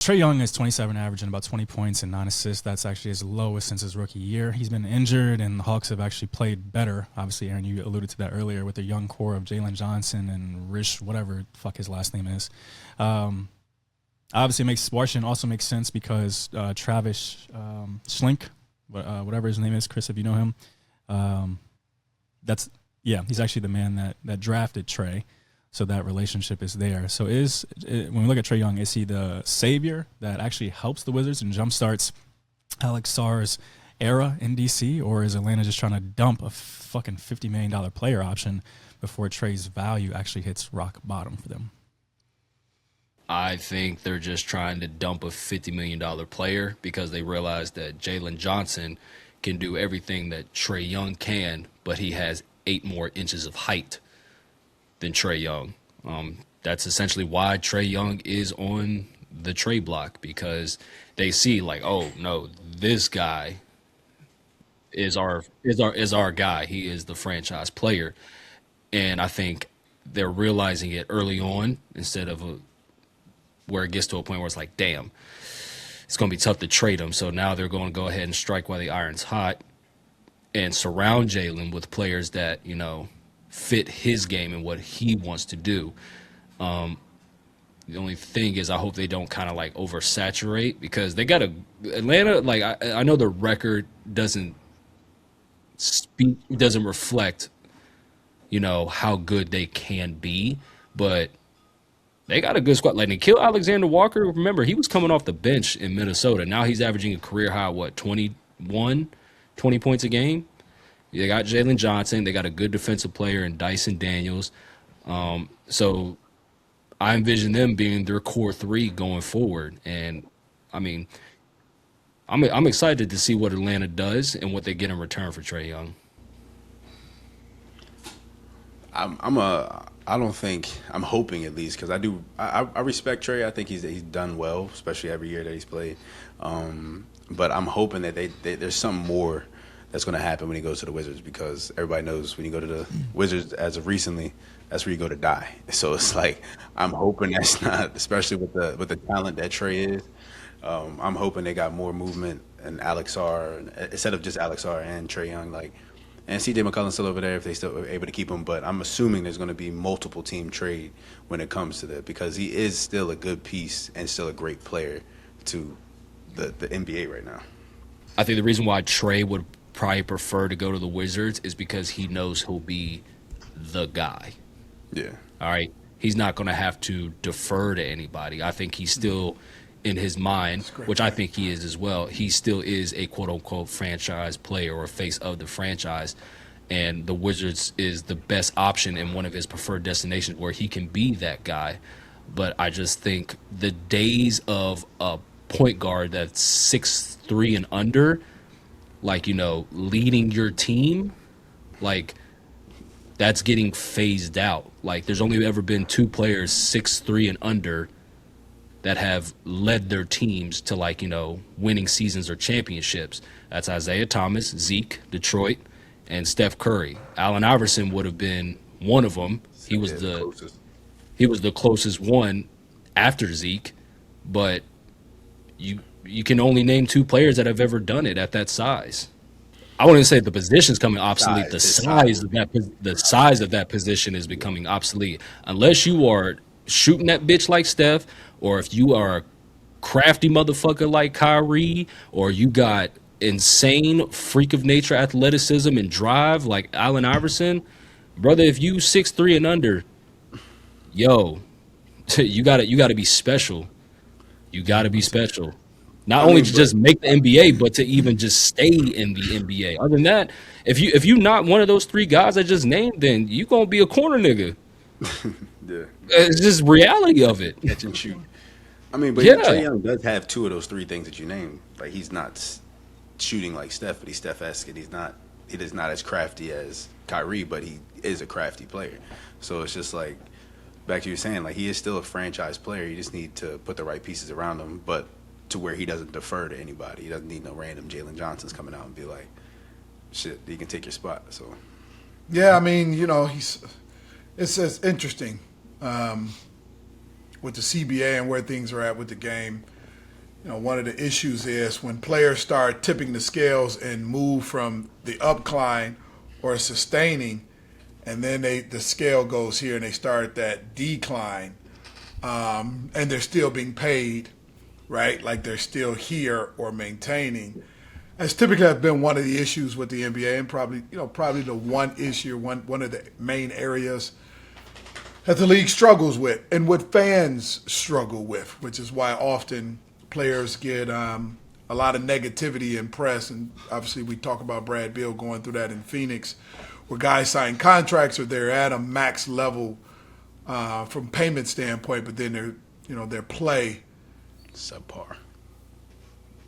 Trae Young is 27, averaging about 20 points and 9 assists. That's actually his lowest since his rookie year. He's been injured, and the Hawks have actually played better. Obviously, Aaron, you alluded to that earlier with their young core of Jalen Johnson and Rish, whatever the fuck his last name is. Obviously, Washington also makes sense because Travis Schlenk, whatever his name is, Chris, if you know him, he's actually the man that drafted Trae. So that relationship is there. So when we look at Trae Young, is he the savior that actually helps the Wizards and jumpstarts Alex Sarr's era in DC, or is Atlanta just trying to dump a fucking $50 million player option before Trae's value actually hits rock bottom for them? I think they're just trying to dump a $50 million player because they realize that Jalen Johnson can do everything that Trae Young can, but he has 8 more inches of height than Trae Young. That's essentially why Trae Young is on the trade block, because they see like, oh no, this guy is our guy. He is the franchise player, and I think they're realizing it early on instead of where it gets to a point where it's like, damn, it's going to be tough to trade him. So now they're going to go ahead and strike while the iron's hot and surround Jalen with players that fit his game and what he wants to do. The only thing is I hope they don't kind of like oversaturate, because they got Atlanta, like I know the record doesn't reflect, how good they can be, but they got a good squad. Like Nickeil Alexander-Walker, remember, he was coming off the bench in Minnesota. Now he's averaging a career high, 20 points a game? They got Jalen Johnson. They got a good defensive player in Dyson Daniels. So I envision them being their core 3 going forward. And, I mean, I'm excited to see what Atlanta does and what they get in return for Trae Young. I'm hoping at least, because I respect Trae. I think he's done well, especially every year that he's played. But I'm hoping that there's something more that's going to happen when he goes to the Wizards, because everybody knows when you go to the Wizards, as of recently, that's where you go to die. So it's like, I'm hoping that's not, especially with the talent that Trae is. I'm hoping they got more movement and Alex Sarr, instead of just Alex Sarr and Trae Young, and CJ McCollum's still over there if they still are able to keep him. But I'm assuming there's going to be multiple team trade when it comes to that, because he is still a good piece and still a great player to the NBA right now. I think the reason why Trae would probably prefer to go to the Wizards is because he knows he'll be the guy. Yeah. All right. He's not going to have to defer to anybody. I think he's still, in his mind, which I think he is as well, he still is a quote-unquote franchise player or face of the franchise, and the Wizards is the best option in one of his preferred destinations where he can be that guy. But I just think the days of a point guard that's 6'3" and under, leading your team, that's getting phased out. There's only ever been 2 players 6'3" and under that have led their teams to winning seasons or championships. That's Isaiah Thomas, Zeke, Detroit, and Steph Curry. Allen Iverson would have been one of them. He was the closest one after Zeke, but you can only name 2 players that have ever done it at that size. I wouldn't say the position's coming obsolete. The size of that position is becoming obsolete. Unless you are shooting that bitch like Steph, or if you are a crafty motherfucker like Kyrie, or you got insane freak of nature athleticism and drive like Allen Iverson, brother, if you 6'3" and under, you gotta be special. You gotta be special. Not only to just make the NBA, but to even just stay in the NBA. Other than that, if you not one of those 3 guys I just named, then you gonna be a corner nigga. Yeah. It's just reality of it. Catch and shoot. Trae Young does have 2 of those 3 things that you named. He's not shooting like Steph, but he's Steph-esque, and he is not as crafty as Kyrie, but he is a crafty player. So it's just back to you saying, he is still a franchise player. You just need to put the right pieces around him, but to where he doesn't defer to anybody. He doesn't need no random Jalen Johnsons coming out and be like, shit, he can take your spot. So, yeah, it's interesting with the CBA and where things are at with the game. one of the issues is when players start tipping the scales and move from the upcline or sustaining, and then the scale goes here and they start that decline, and they're still being paid, right? Like they're still here or maintaining. That's typically have been one of the issues with the NBA, and probably the one issue, one of the main areas that the league struggles with, and what fans struggle with, which is why often players get a lot of negativity in press. And obviously we talk about Brad Beal going through that in Phoenix, where guys sign contracts or they're at a max level from payment standpoint, but then their play subpar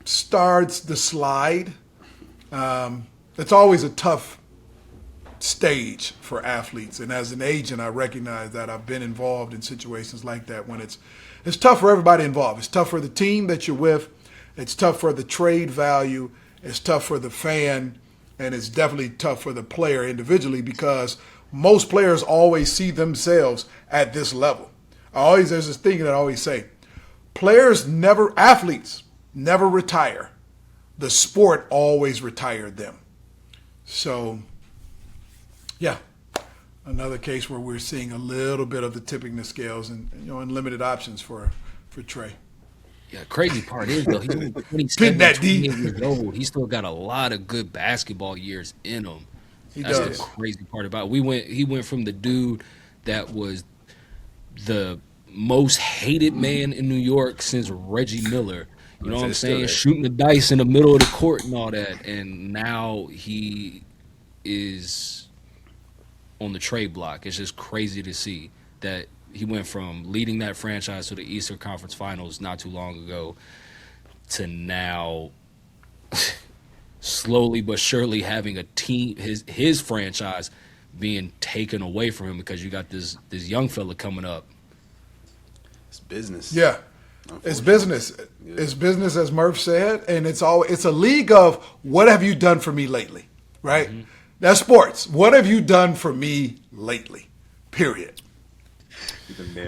starts to slide. It's always a tough stage for athletes, and as an agent, I recognize that. I've been involved in situations like that when it's tough for everybody involved. It's tough for the team that you're with. It's tough for the trade value. It's tough for the fan, and it's definitely tough for the player individually, because most players always see themselves at this level. There's this thing that I always say: athletes never retire. The sport always retired them. So, yeah, another case where we're seeing a little bit of the tipping the scales and limited options for Trae. Yeah, crazy part is, though, he's only 27, that 28 deep. years old. He's still got a lot of good basketball years in him. That's the crazy part about it. He went from the dude that was the most hated man in New York since Reggie Miller. You know what I'm saying? Shooting the dice in the middle of the court and all that. And now he is on the trade block. It's just crazy to see that he went from leading that franchise to the Eastern Conference Finals not too long ago to now slowly but surely having a team, his franchise being taken away from him because you got this young fella coming up. It's business. Yeah. It's business. Yeah. It's business, as Murph said, and it's a league of what have you done for me lately, right? Mm-hmm. That's sports. What have you done for me lately? Period.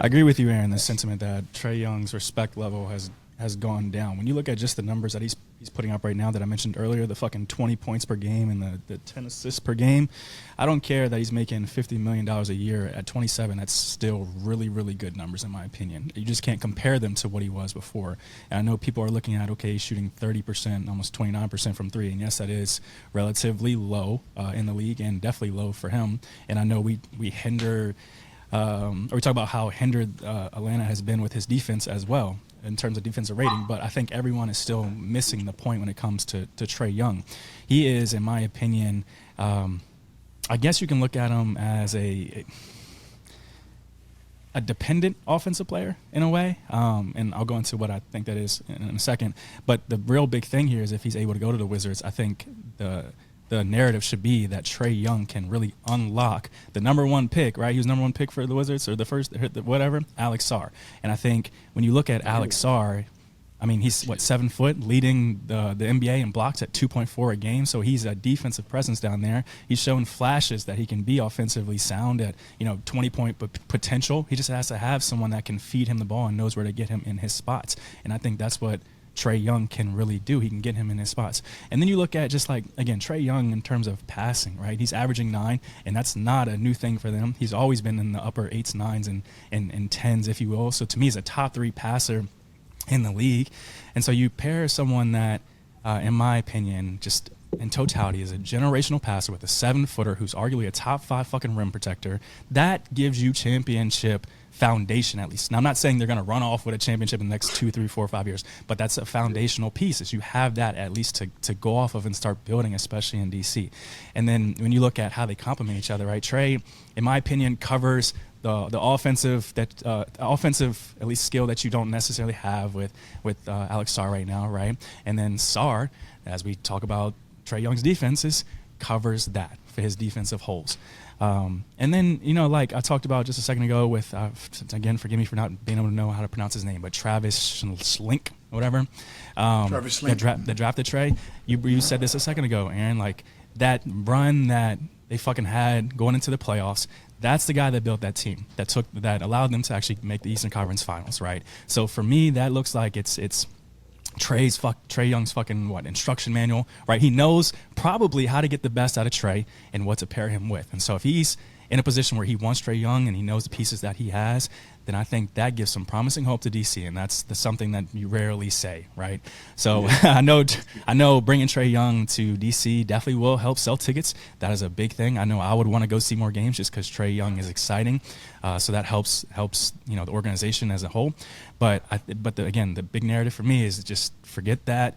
I agree with you, Aaron, the sentiment that Trae Young's respect level has gone down. When you look at just the numbers that he's putting up right now that I mentioned earlier, the fucking 20 points per game and the 10 assists per game, I don't care that he's making $50 million a year at 27. That's still really, really good numbers in my opinion. You just can't compare them to what he was before. And I know people are looking at, okay, he's shooting 30%, almost 29% from three. And yes, that is relatively low in the league and definitely low for him. And I know we hinder or we talk about how hindered Atlanta has been with his defense as well in terms of defensive rating, but I think everyone is still missing the point when it comes to Trae Young. He is, in my opinion, I guess you can look at him as a dependent offensive player in a way, and I'll go into what I think that is in a second. But the real big thing here is if he's able to go to the Wizards, I think the narrative should be that Trae Young can really unlock the number one pick, right? He was number one pick for the Wizards, or the first, whatever, Alex Sarr. And I think when you look at Alex Sarr, I mean, he's, 7 foot, leading the NBA in blocks at 2.4 a game, so he's a defensive presence down there. He's shown flashes that he can be offensively sound at, 20-point potential. He just has to have someone that can feed him the ball and knows where to get him in his spots. And I think that's what Trae Young can really do. He can get him in his spots. And then you look at just like, again, Trae Young in terms of passing, right? He's averaging 9, and that's not a new thing for them. He's always been in the upper 8s, 9s, and 10s, if you will. So to me, he's a top 3 passer in the league. And so you pair someone that, in my opinion, just in totality is a generational passer with a 7-footer who's arguably a top 5 fucking rim protector. That gives you championship foundation, at least. Now, I'm not saying they're going to run off with a championship in the next 2, 3, 4, 5 years, but that's a foundational piece, is you have that at least to go off of and start building, especially in DC. And then when you look at how they complement each other, right? Trae, in my opinion, covers the offensive at least skill that you don't necessarily have with Alex Sarr right now, right? And then Sarr, as we talk about Trae Young's defenses, covers that for his defensive holes. And then, like I talked about just a second ago with, again, forgive me for not being able to know how to pronounce his name, but Travis Schlenk, whatever. Travis Schlenk. That drafted Trae. You said this a second ago, Aaron, like that run that they fucking had going into the playoffs, that's the guy that built that team, that allowed them to actually make the Eastern Conference Finals, right? So for me, that looks like it's Trae Young's fucking instruction manual, right? He knows probably how to get the best out of Trae and what to pair him with. And so if he's in a position where he wants Trae Young and he knows the pieces that he has, then I think that gives some promising hope to DC, and that's something that you rarely say, right? So I know bringing Trae Young to DC definitely will help sell tickets. That is a big thing. I know I would want to go see more games just because Trae Young is exciting, so that helps the organization as a whole. But again, the big narrative for me is just forget that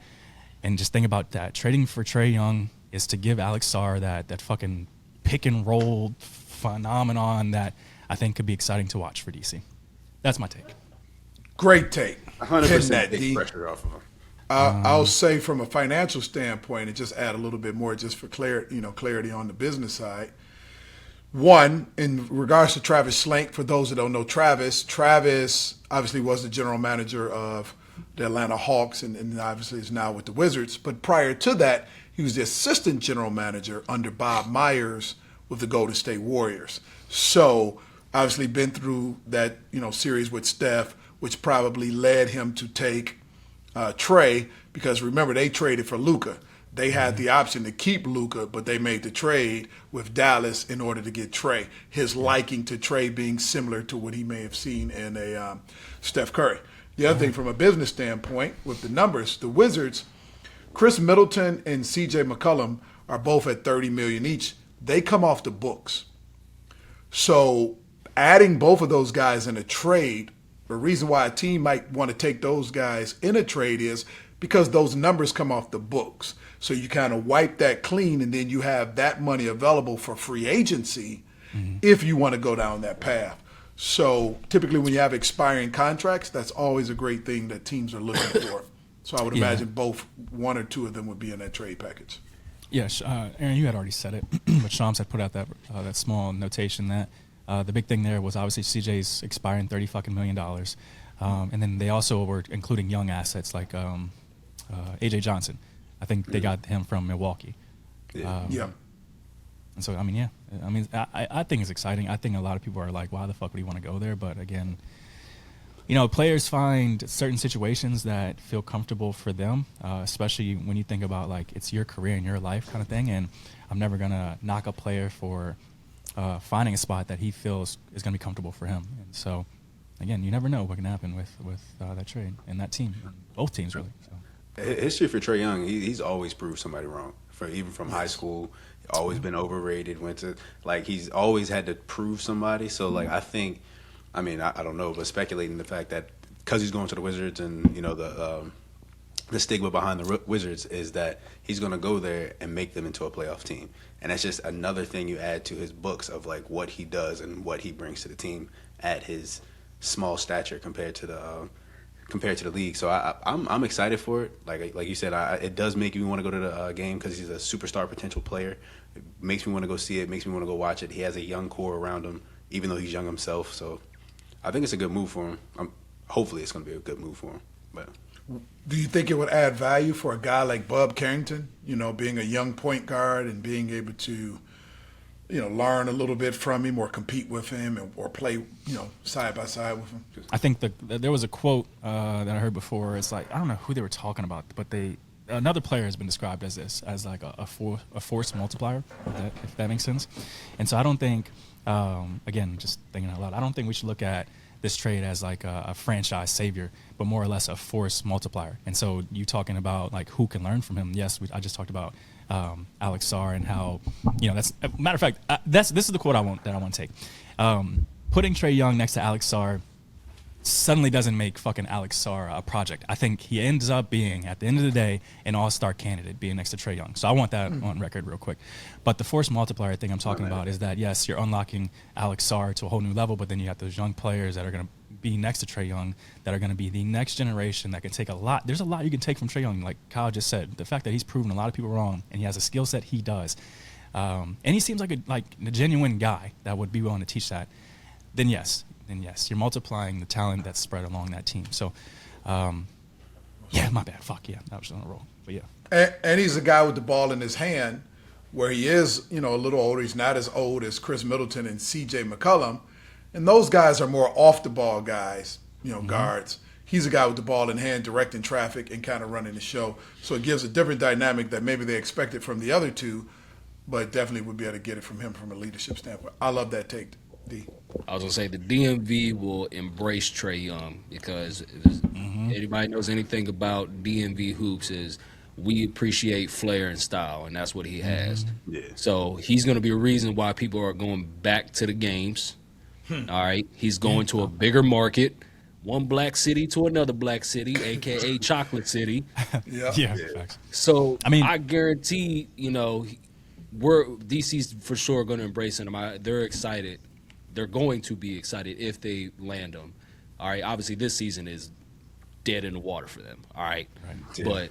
and just think about that. Trading for Trae Young is to give Alex Sarr that fucking pick and roll phenomenon that I think could be exciting to watch for DC. That's my take. Great take. 100% take pressure off of him. I'll say from a financial standpoint, and just add a little bit more just for clarity on the business side. One, in regards to Travis Schlenk, for those that don't know Travis obviously was the general manager of the Atlanta Hawks and obviously is now with the Wizards. But prior to that, he was the assistant general manager under Bob Myers with the Golden State Warriors. So obviously been through that, series with Steph, which probably led him to take Trae, because remember, they traded for Luka. They had the option to keep Luka, but they made the trade with Dallas in order to get Trae. His liking to Trae being similar to what he may have seen in a Steph Curry. The other thing from a business standpoint with the numbers, the Wizards, Chris Middleton and CJ McCollum are both at $30 million each. They come off the books. So adding both of those guys in a trade, the reason why a team might want to take those guys in a trade is because those numbers come off the books. So you kind of wipe that clean, and then you have that money available for free agency if you want to go down that path. So typically when you have expiring contracts, that's always a great thing that teams are looking for. So I would imagine both one or two of them would be in that trade package. Yes, Aaron, you had already said it, but Shams had put out that small notation that the big thing there was obviously CJ's expiring $30 million, and then they also were including young assets like AJ Johnson. I think they got him from Milwaukee. Yeah. And so I think it's exciting. I think a lot of people are like, why the fuck would you want to go there? But again, players find certain situations that feel comfortable for them, especially when you think about like it's your career and your life kind of thing. And I'm never gonna knock a player for finding a spot that he feels is gonna be comfortable for him. And so, again, you never know what can happen with that trade and that team, both teams really. So. History for Trae Young, he's always proved somebody wrong. Even from high school, always been overrated. He's always had to prove somebody. So I think. I don't know, but speculating the fact that because he's going to the Wizards and, the stigma behind the Wizards is that he's going to go there and make them into a playoff team. And that's just another thing you add to his books of, what he does and what he brings to the team at his small stature compared to the league. So I'm excited for it. Like you said, it does make me want to go to the game because he's a superstar potential player. It makes me want to go see it. Makes me want to go watch it. He has a young core around him, even though he's young himself. So I think it's a good move for him. Hopefully it's going to be a good move for him. But do you think it would add value for a guy like Bub Carrington, being a young point guard and being able to, learn a little bit from him or compete with him or play, side by side with him? I think there was a quote that I heard before. It's like, I don't know who they were talking about, but another player has been described as this, as like a force multiplier, if that makes sense. And so I don't think, again, just thinking out loud, I don't think we should look at this trade as like a franchise savior, but more or less a force multiplier. And so you talking about like who can learn from him? Yes, I just talked about Alex Sarr and how that's matter of fact. This is the quote I want to take. Putting Trae Young next to Alex Sarr suddenly doesn't make fucking Alex Sarr a project. I think he ends up being, at the end of the day, an all-star candidate being next to Trae Young. So I want that on record real quick. But the force multiplier thing I'm talking about is that, yes, you're unlocking Alex Sarr to a whole new level, but then you have those young players that are going to be next to Trae Young that are going to be the next generation that can take a lot. There's a lot you can take from Trae Young, like Kyle just said. The fact that he's proven a lot of people wrong and he has a skill set he does. And he seems like a genuine guy that would be willing to teach that. Then yes, you're multiplying the talent that's spread along that team. So, yeah, my bad. Fuck, yeah, that was on a roll. But, yeah. And he's a guy with the ball in his hand where he is, a little older. He's not as old as Chris Middleton and C.J. McCollum. And those guys are more off-the-ball guys, guards. he's a guy with the ball in hand, directing traffic and kind of running the show. So it gives a different dynamic that maybe they expected from the other two, but definitely would be able to get it from him from a leadership standpoint. I love that take, D. I was gonna say the DMV will embrace Trae Young because if anybody knows anything about DMV hoops is we appreciate flair and style, and that's what he has. Yeah. So he's gonna be a reason why people are going back to the games. All right, he's going to a bigger market, one black city to another black city, aka Chocolate City. Yeah. Facts. So I mean, I guarantee, we're DC's for sure going to embrace him. They're excited. They're going to be excited if they land him. All right. Obviously, this season is dead in the water for them. All right. Yeah. But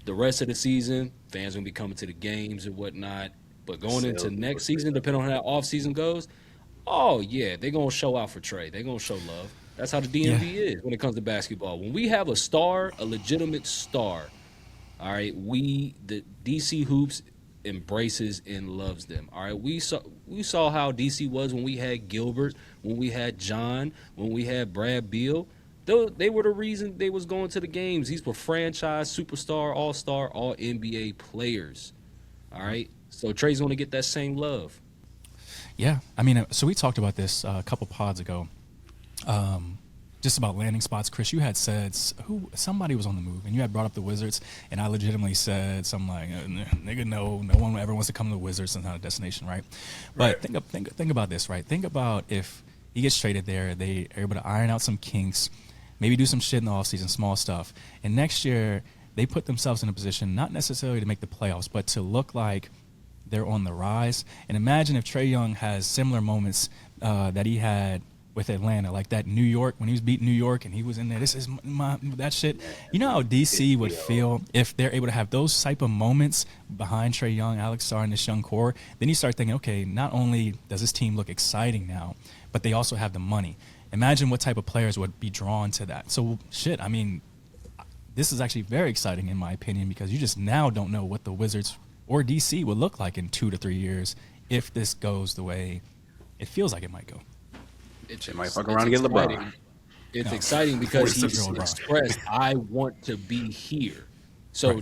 the rest of the season, fans going to be coming to the games and whatnot. But going into next season, depending on how off season goes, oh yeah, they're going to show out for Trae. They're going to show love. That's how the DMV is when it comes to basketball. When we have a star, a legitimate star, all right, the DC Hoops embraces and loves them. All right, we saw how DC was when we had Gilbert, when we had John, when we had Brad Beal. They were the reason they was going to the games. These were franchise, superstar, all-star, all NBA players. All right, so Trae's going to get that same love. Yeah, I mean, so we talked about this a couple pods ago. Just about landing spots. Chris, you had said somebody was on the move, and you had brought up the Wizards, and I legitimately said something like, "Nigga, no one ever wants to come to the Wizards. It's not a destination, right?" But think about this, right? Think about if he gets traded there, they are able to iron out some kinks, maybe do some shit in the offseason, small stuff, and next year they put themselves in a position not necessarily to make the playoffs, but to look like they're on the rise. And imagine if Trae Young has similar moments that he had with Atlanta, like that New York, when he was beating New York and he was in there, this is that shit. You know how DC would feel if they're able to have those type of moments behind Trae Young, Alex Sarr, and this young core? Then you start thinking, okay, not only does this team look exciting now, but they also have the money. Imagine what type of players would be drawn to that. So, shit, I mean, this is actually very exciting in my opinion because you just now don't know what the Wizards or DC would look like in 2 to 3 years if this goes the way it feels like it might go. They might fuck around and get LeBron. It's exciting because he's 46-year-old expressed, I want to be here. So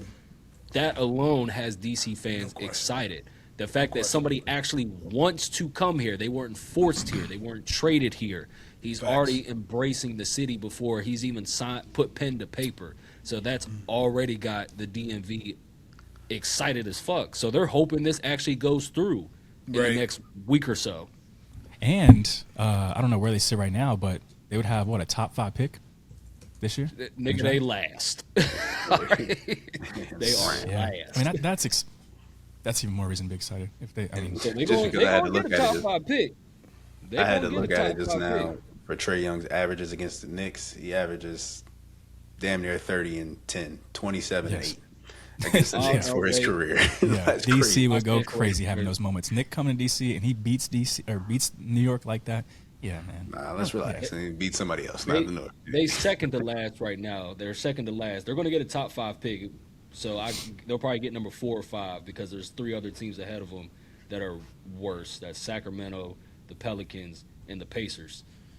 that alone has DC fans excited. The fact that somebody actually wants to come here, they weren't forced here, they weren't traded here. He's already embracing the city before he's even put pen to paper. So that's already got the DMV excited as fuck. So they're hoping this actually goes through in the next week or so. And I don't know where they sit right now, but they would have, a top 5 pick this year? Nigga, they last. They are last. I mean, that's even more reason to be excited. If they, I mean, So they Just going because I had to to look get a at top it. 5 pick. I had to look at it just now. For Trae Young's averages against the Knicks, he averages damn near 30 and 10, 27 and 8 against the Knicks for his career. That's DC crazy. would go crazy having those moments. Nick coming to DC and he beats New York like that. Yeah, man. Nah, let's relax and beat somebody else, not the North. They second to last right now. They're second to last. They're going to get a top 5 pick. So they'll probably get number 4 or 5 because there's 3 other teams ahead of them that are worse. That's Sacramento, the Pelicans, and the Pacers.